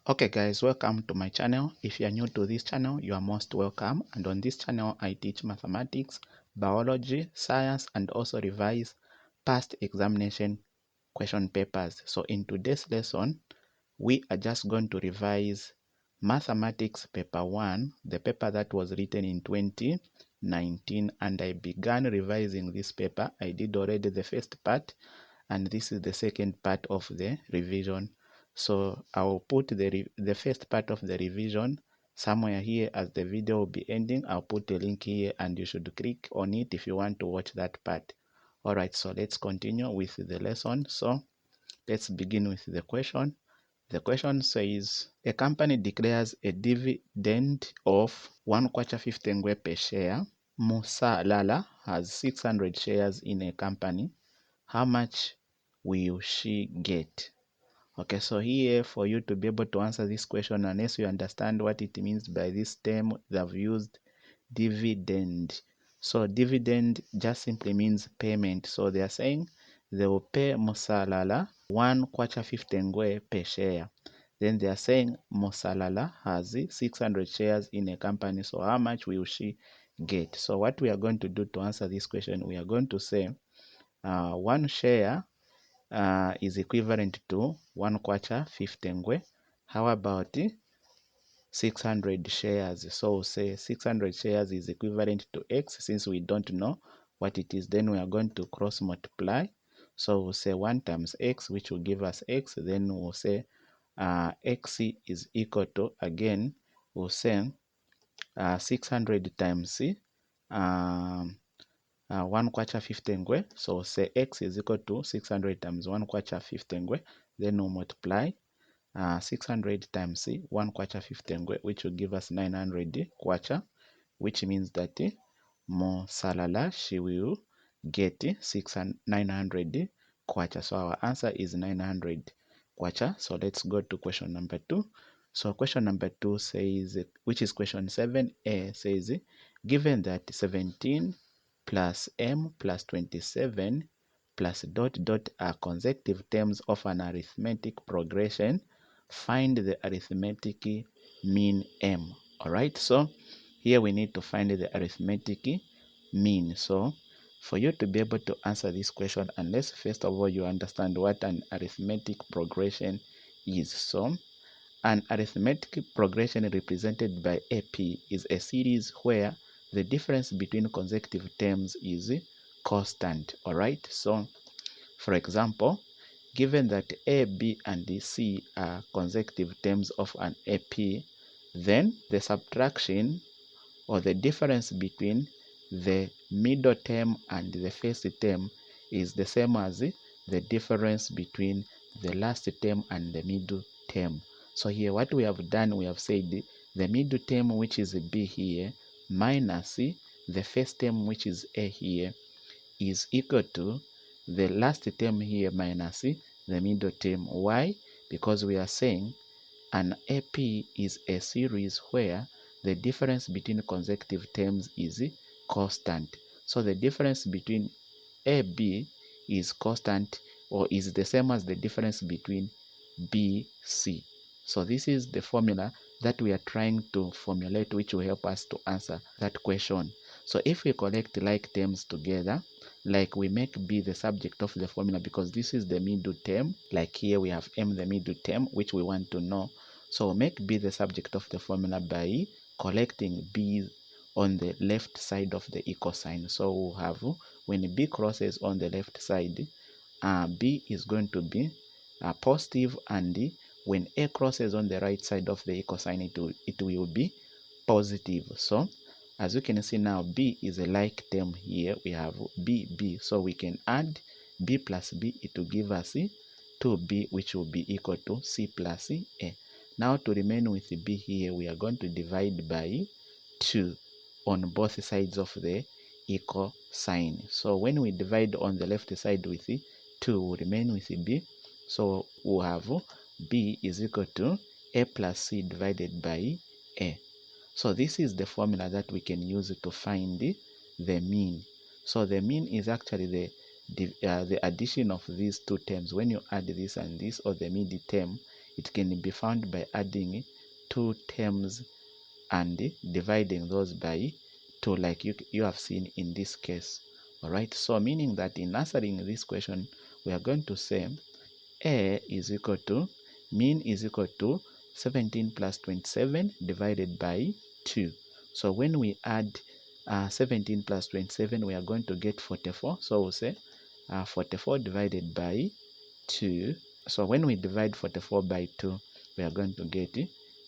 Okay guys, welcome to my channel. If you are new to this channel, you are most welcome. And on this channel, I teach mathematics, biology, science, and also revise past examination question papers. So in today's lesson, we are just going to revise mathematics paper 1, the paper that was written in 2019. And I began revising this paper. I did already the first part, and this is the second part of the revision. So I'll put the first part of the revision somewhere here as the video will be ending. I'll put a link here and you should click on it if you want to watch that part. Alright, so let's continue with the lesson. So let's begin with the question. The question says, a company declares a dividend of 1 kwacha 50 ngwe per share. Musa Lala has 600 shares in a company. How much will she get? Okay, so here for you to be able to answer this question, unless you understand what it means by this term, they've used dividend. So dividend just simply means payment. So they are saying they will pay Musalala 1 kwacha 50 ngwe per share. Then they are saying Musalala has 600 shares in a company. So how much will she get? So what we are going to do to answer this question, we are going to say one share is equivalent to 1 kwacha 50 ngwe. How about 600 shares? So we'll say 600 shares is equivalent to x. Since we don't know what it is, then we are going to cross multiply. So we'll say 1 times x, which will give us x. Then we'll say x is equal to, again, we'll say 600 times 1 kwacha 50 ngwe. So say x is equal to 600 times 1 kwacha 50 ngwe. Then we'll multiply 600 times 1 kwacha 50 ngwe, which will give us 900 kwacha, which means that Salala, she will get 900 kwacha. So our answer is 900 kwacha. So let's go to question number 2. So question number 2 says, which is question 7a, says, given that 17 plus m plus 27 plus dot dot are consecutive terms of an arithmetic progression, find the arithmetic mean m. All right, so here we need to find the arithmetic mean. So for you to be able to answer this question, unless first of all you understand what an arithmetic progression is. So an arithmetic progression represented by AP is a series where the difference between consecutive terms is constant. All right, so for example, given that A, B, and C are consecutive terms of an AP, then the subtraction or the difference between the middle term and the first term is the same as the difference between the last term and the middle term. So here what we have done, we have said the middle term, which is B here, minus the first term, which is A here, is equal to the last term here minus the middle term. Why? Because we are saying an AP is a series where the difference between consecutive terms is constant. So the difference between AB is constant or is the same as the difference between BC. So this is the formula that we are trying to formulate, which will help us to answer that question. So if we collect like terms together, like we make B the subject of the formula because this is the middle term, like here we have M the middle term, which we want to know. So make B the subject of the formula by collecting B on the left side of the equal sign. So we'll have, when B crosses on the left side, B is going to be positive, and when A crosses on the right side of the equal sign, it will be positive. So as you can see now, B is a like term here. We have B. So we can add B plus B. It will give us 2B, which will be equal to C plus A. Now to remain with B here, we are going to divide by 2 on both sides of the equal sign. So when we divide on the left side with 2, we remain with B. So we'll have B is equal to A plus C divided by A. So this is the formula that we can use to find the mean. So the mean is actually the addition of these two terms. When you add this and this, or the mid term, it can be found by adding two terms and dividing those by 2, like you have seen in this case. All right, so meaning that in answering this question, we are going to say a is equal to, mean is equal to 17 plus 27 divided by 2. So when we add 17 plus 27, we are going to get 44. So we'll say 44 divided by 2. So when we divide 44 by 2, we are going to get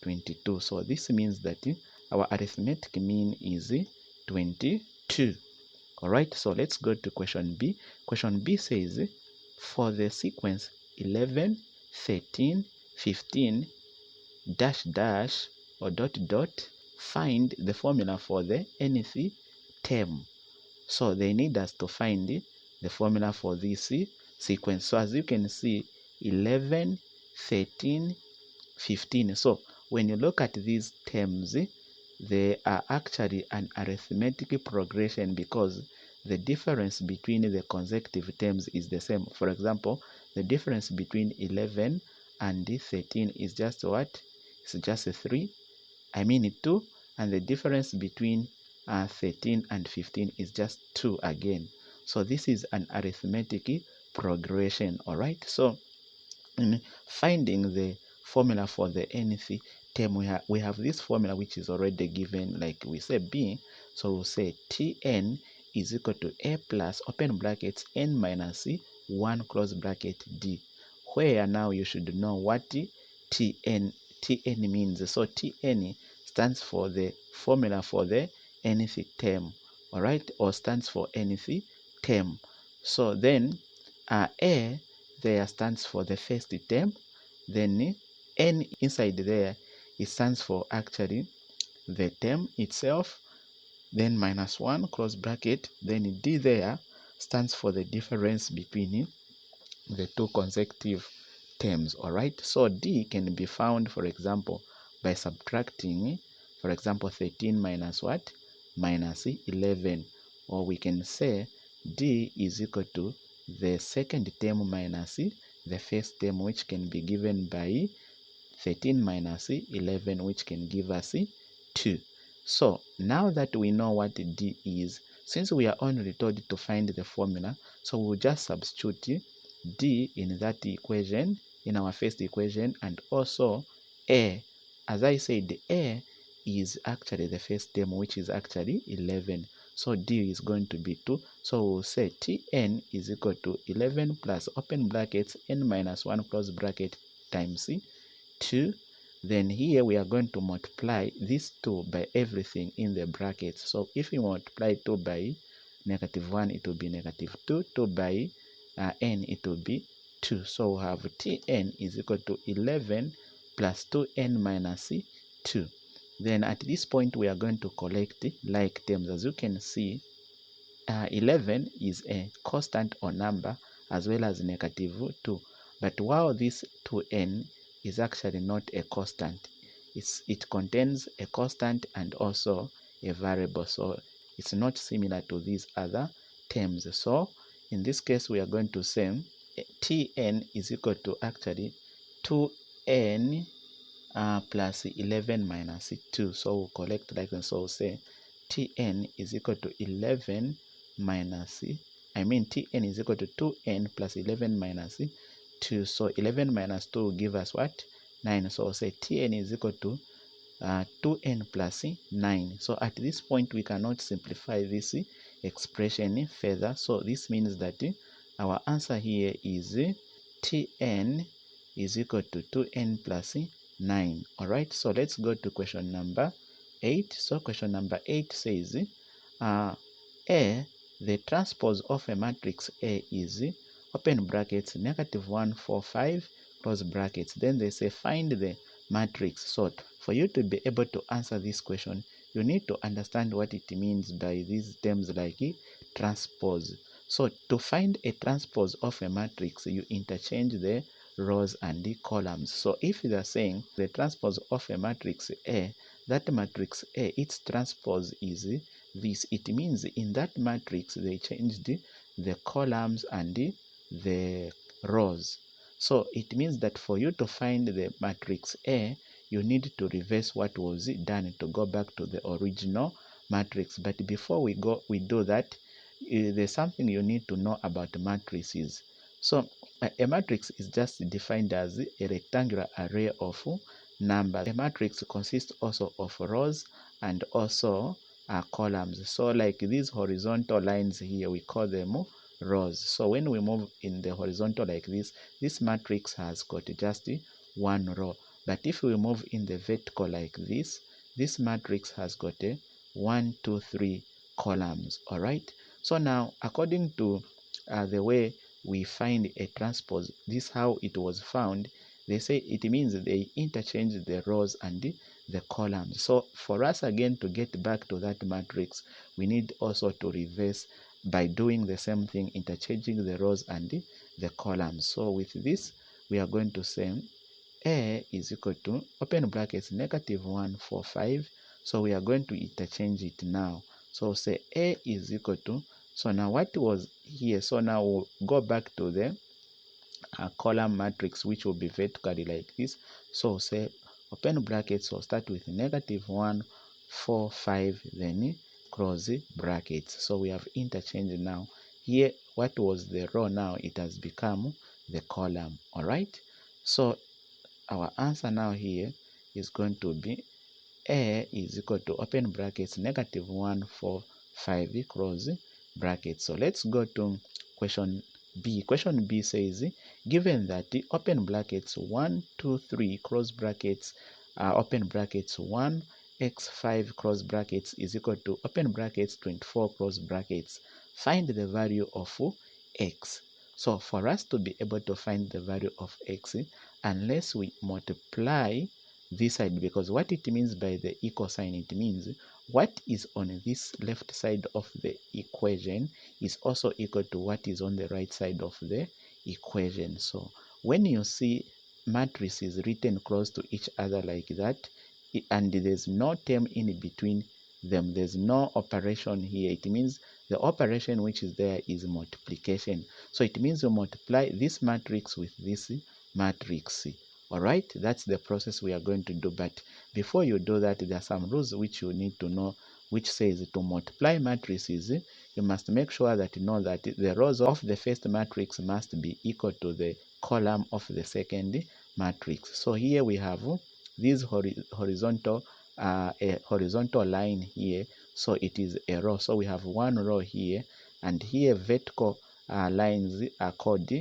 22. So this means that our arithmetic mean is 22. All right, so let's go to question B. Question B says, for the sequence 11, 13, 15, dash dash or dot dot, find the formula for the nth term. So they need us to find the formula for this sequence. So as you can see, 11, 13, 15. So when you look at these terms, they are actually an arithmetic progression because the difference between the consecutive terms is the same. For example, the difference between 11 and 13 is just what? It's just 3. I mean 2. And the difference between 13 and 15 is just 2 again. So this is an arithmetic progression. All right. So in finding the formula for the nth term, we have this formula which is already given, like we say B. So we'll say Tn is equal to A plus open brackets n minus 1 close bracket D, where now you should know what Tn means. So Tn stands for the formula for the nth term, all right, or stands for nth term. So then A there stands for the first term, then n inside there, it stands for actually the term itself, then minus 1 close bracket, then D there stands for the difference between the two consecutive terms. All right, so D can be found, for example, by subtracting, for example, 13 minus what? Minus 11. Or we can say D is equal to the second term minus the first term, which can be given by 13 minus 11, which can give us 2. So now that we know what D is, since we are only told to find the formula, so we'll just substitute D in that equation, in our first equation, and also A. As I said, A is actually the first term, which is actually 11. So D is going to be 2. So we'll say Tn is equal to 11 plus open brackets n minus 1 close bracket times 2. Then here we are going to multiply this 2 by everything in the brackets. So if we multiply 2 by -1, it will be -2. 2 by n, it will be 2. So we have Tn is equal to 11 plus 2n minus 2. Then at this point, we are going to collect like terms. As you can see, 11 is a constant or number as well as -2. But while this 2n is actually not a constant, it contains a constant and also a variable. So it's not similar to these other terms. So in this case, we are going to say Tn is equal to actually 2n plus 11 minus 2. So we'll collect like that. So we'll say Tn is equal to 11 minus, Tn is equal to 2n plus 11 minus 2. So 11 minus 2 will give us what? 9. So we'll say Tn is equal to 2n plus 9. So at this point, we cannot simplify this expression further. So this means that our answer here is Tn is equal to 2n plus 9. All right, so let's go to question number 8. So question number 8 says, A, the transpose of a matrix A is open brackets -1, 4, 5 close brackets. Then they say find the matrix. So for you to be able to answer this question, you need to understand what it means by these terms like transpose. So to find a transpose of a matrix, you interchange the rows and the columns. So if they are saying the transpose of a matrix A, that matrix A, its transpose is this. It means in that matrix they changed the columns and the rows. So it means that for you to find the matrix A, you need to reverse what was done to go back to the original matrix. But before we do that, there's something you need to know about matrices. So a matrix is just defined as a rectangular array of numbers. A matrix consists also of rows and also columns. So like these horizontal lines here, we call them rows. So when we move in the horizontal like this matrix has got just one row. But if we move in the vertical like this matrix has got a 1, 2, 3 columns. All right. So now, according to the way we find a transpose, this how it was found. They say it means they interchange the rows and the columns. So for us again to get back to that matrix, we need also to reverse by doing the same thing, interchanging the rows and the columns. So with this, we are going to say A is equal to, open brackets, -1, 4, 5. So we are going to interchange it now. So say A is equal to, so now what was here, so now we'll go back to the column matrix, which will be vertically like this. So say open brackets, so start with -1, 4, 5, then close brackets. So we have interchanged now. Here, what was the row now, it has become the column. All right. So our answer now here is going to be A is equal to, open brackets, -1, 4, 5, close brackets. So let's go to question B. Question B says, given that the open brackets 1, 2, 3, close brackets, open brackets 1, x5, close brackets is equal to, open brackets, 24, close brackets, find the value of x. So for us to be able to find the value of x, unless we multiply this side, because what it means by the equal sign, it means what is on this left side of the equation is also equal to what is on the right side of the equation. So when you see matrices written close to each other like that, and there's no term in between them, there's no operation here, it means the operation which is there is multiplication. So it means you multiply this matrix with this matrix. All right, that's the process we are going to do. But before you do that, there are some rules which you need to know, which says to multiply matrices, you must make sure that you know that the rows of the first matrix must be equal to the column of the second matrix. So here we have this horizontal a horizontal line here, so it is a row. So we have one row here, and here vertical lines are called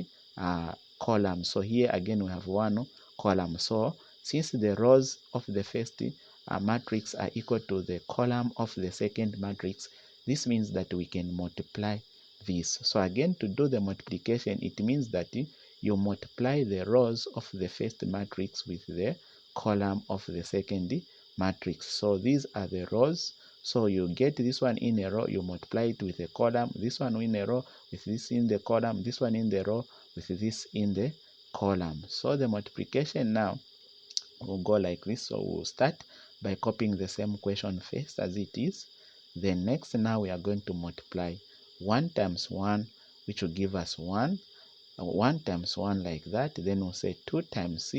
columns. So here again we have one column. So since the rows of the first matrix are equal to the column of the second matrix, this means that we can multiply this. So again, to do the multiplication, it means that you multiply the rows of the first matrix with the column of the second matrix. So these are the rows. So you get this one in a row, you multiply it with a column, this one in a row with this in the column, this one in the row with this in the column. So the multiplication now will go like this. So we'll start by copying the same question first as it is. Then next, now we are going to multiply 1 times 1, which will give us 1. 1 times 1 like that. Then we'll say 2 times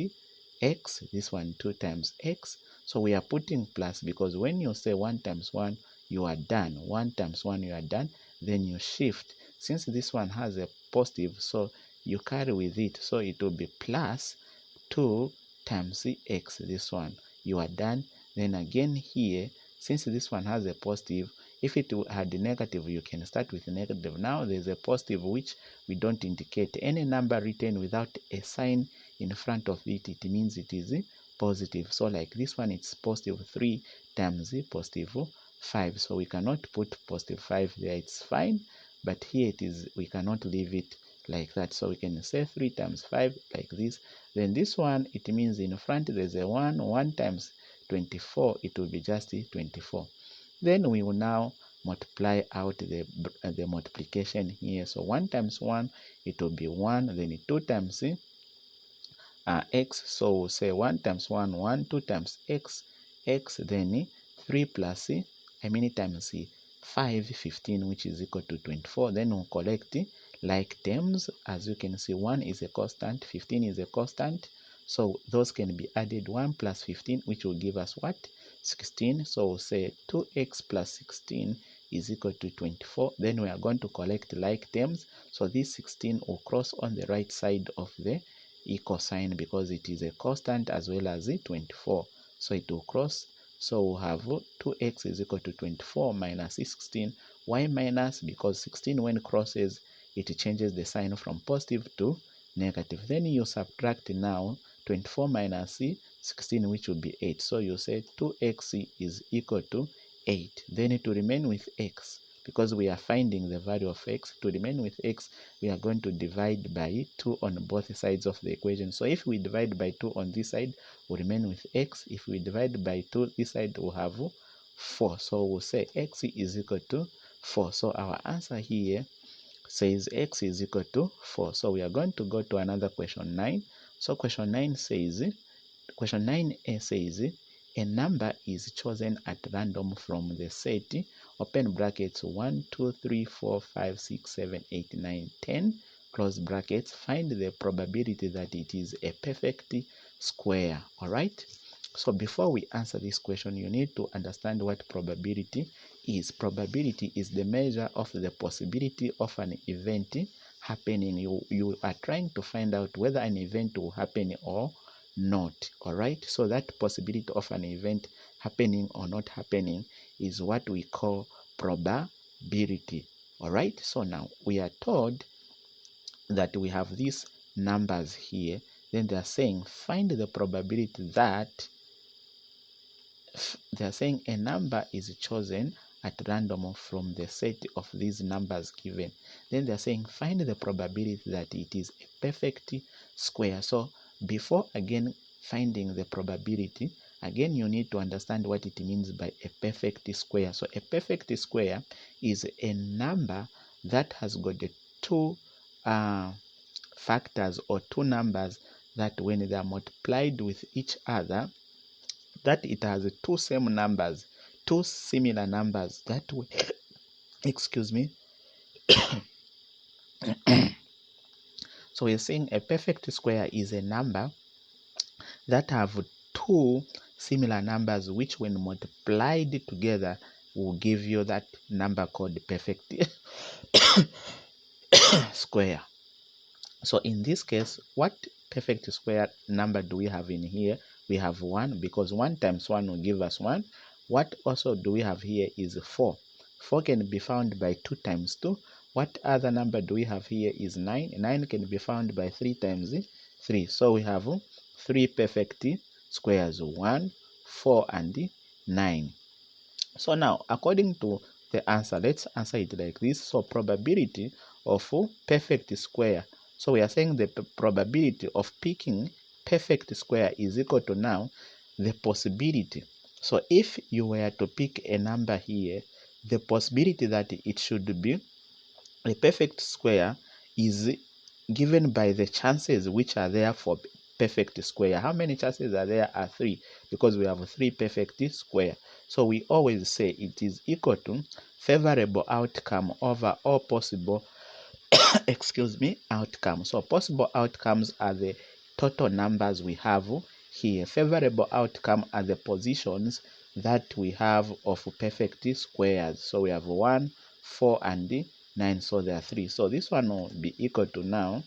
x, this one 2 times x. So we are putting plus, because when you say 1 times 1, you are done. 1 times 1, you are done. Then you shift. Since this one has a positive, so you carry with it. So it will be plus 2 times x, this one. You are done. Then again here, since this one has a positive, if it had a negative, you can start with negative. Now there's a positive which we don't indicate. Any number written without a sign in front of it, it means it is positive. So like this one, it's positive 3 times positive 5. So we cannot put positive 5 there, it's fine. But here it is, we cannot leave it like that. So we can say 3 times 5 like this. Then this one, it means in front there's a 1. 1 times 24, it will be just 24. Then we will now multiply out the multiplication here. So 1 times 1, it will be 1. Then 2 times x. So we'll say 1 times 1, 1, 2 times x, x, then 3 plus, times 5, 15, which is equal to 24. Then we'll collect like terms. As you can see, 1 is a constant, 15 is a constant, so those can be added. 1 plus 15, which will give us what? 16. So we'll say 2x plus 16 is equal to 24. Then we are going to collect like terms, so this 16 will cross on the right side of the equal sign because it is a constant as well as the 24, so it will cross. So we'll have 2x is equal to 24 minus 16. Why minus? Because 16 when crosses, it changes the sign from positive to negative. Then you subtract now 24 minus 16, which will be 8. So you say 2x is equal to 8. Then it will remain with x, because we are finding the value of x. To remain with x, we are going to divide by 2 on both sides of the equation. So if we divide by 2 on this side, we'll remain with x. If we divide by 2 this side, we'll have 4. So we'll say x is equal to 4. So our answer here says x is equal to 4. So we are going to go to another question 9. So question 9 says, question 9a says, a number is chosen at random from the set, open brackets 1, 2, 3, 4, 5, 6, 7, 8, 9, 10, close brackets. Find the probability that it is a perfect square. All right. So before we answer this question, you need to understand what probability is. Probability is the measure of the possibility of an event happening. You are trying to find out whether an event will happen or not. All right. So that possibility of an event happening or not happening is what we call probability. All right. So now we are told that we have these numbers here. Then they are saying find the probability that they are saying a number is chosen at random from the set of these numbers given. Then they are saying find the probability that it is a perfect square. So before again finding the probability, again you need to understand what it means by a perfect square. So a perfect square is a number that has got the two factors or two numbers that when they are multiplied with each other, that it has two same numbers, two similar numbers that way. Excuse me. So we're saying a perfect square is a number that have two similar numbers which when multiplied together will give you that number called perfect square. So in this case, what perfect square number do we have in here? We have 1, because 1 times 1 will give us 1. What also do we have here is 4. 4 can be found by 2 times 2. What other number do we have here is 9. 9 can be found by 3 times 3. So we have 3 perfect squares, 1, 4, and 9. So now, according to the answer, let's answer it like this. So probability of perfect square. So we are saying the probability of picking perfect square is equal to now the possibility. So if you were to pick a number here, the possibility that it should be a perfect square is given by the chances which are there for perfect square. How many chances are there? Are 3, because we have 3 perfect square. So we always say it is equal to favorable outcome over all possible excuse me, outcome. So possible outcomes are the total numbers we have here. Favorable outcome are the positions that we have of perfect squares. So we have 1, 4, and 9. So there are 3. So this one will be equal to now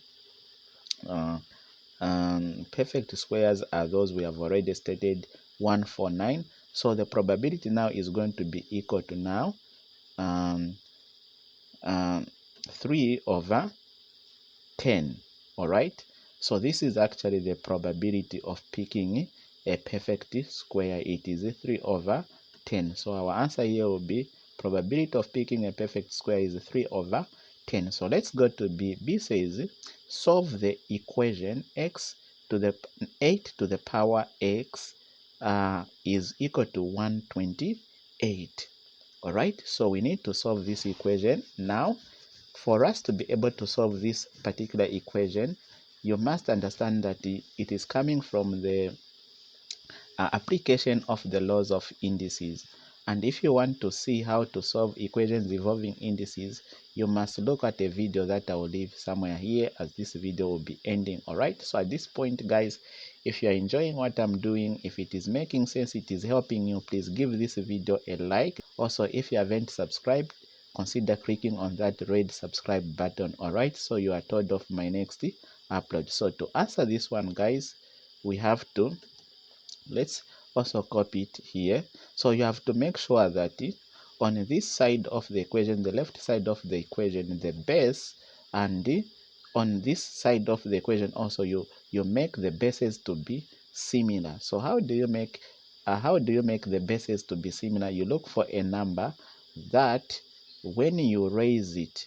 perfect squares are those we have already stated, 1, 4, 9. So the probability now is going to be equal to now 3 over 10. All right. So this is actually the probability of picking a perfect square. It is 3 over 10. So our answer here will be probability of picking a perfect square is 3 over 10. So let's go to B. B says solve the equation x to the 8 to the power x is equal to 128. All right. So we need to solve this equation now. For us to be able to solve this particular equation, you must understand that it is coming from the application of the laws of indices. And if you want to see how to solve equations involving indices, you must look at a video that I will leave somewhere here, as this video will be ending. Alright, so at this point guys, if you are enjoying what I'm doing, if it is making sense, it is helping you, please give this video a like. Also, if you haven't subscribed, consider clicking on that red subscribe button. Alright, so you are told of my next upload. So to answer this one guys, we have to, let's also copy it here. So you have to make sure that on this side of the equation, the left side of the equation, the base, and on this side of the equation also you make the bases to be similar. So how do you make the bases to be similar? You look for a number that when you raise it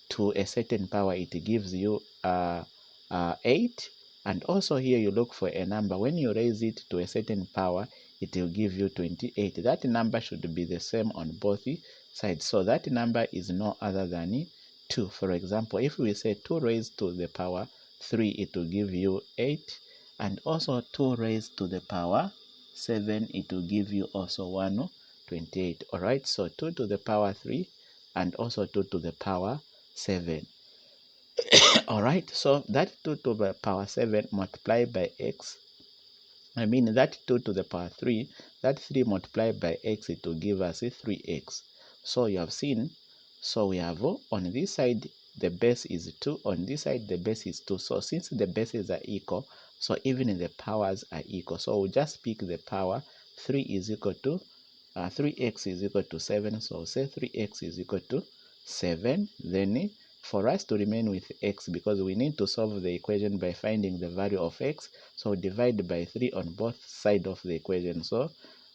to a certain power, it gives you 8. And also here you look for a number, when you raise it to a certain power, it will give you 28. That number should be the same on both sides. So that number is no other than 2. For example, if we say 2 raised to the power 3, it will give you 8. And also 2 raised to the power 7, it will give you also 128. Alright, so 2 to the power 3 and also 2 to the power 7. Alright, so that 2 to the power 7 multiplied by x, that 2 to the power 3, that 3 multiplied by x, it will give us 3x. So you have seen, so we have on this side the base is 2, on this side the base is 2. So since the bases are equal, so even the powers are equal. So we'll just pick the power. 3 is equal to 3x is equal to 7. So we'll say 3x is equal to 7. Then for us to remain with x, because we need to solve the equation by finding the value of x, so divide by 3 on both sides of the equation. So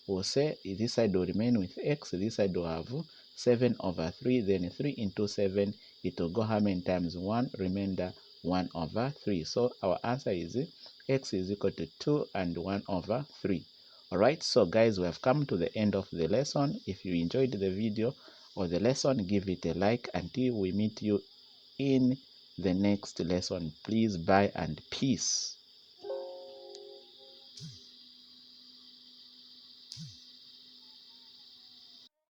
we'll say this side will remain with x, this side will have 7 over 3, then 3 into 7, it will go how many times? 1, remainder 1 over 3. So our answer is x is equal to 2 and 1 over 3. Alright, so guys, we have come to the end of the lesson. If you enjoyed the video or the lesson, give it a like. Until we meet you in the next lesson, please, bye and peace.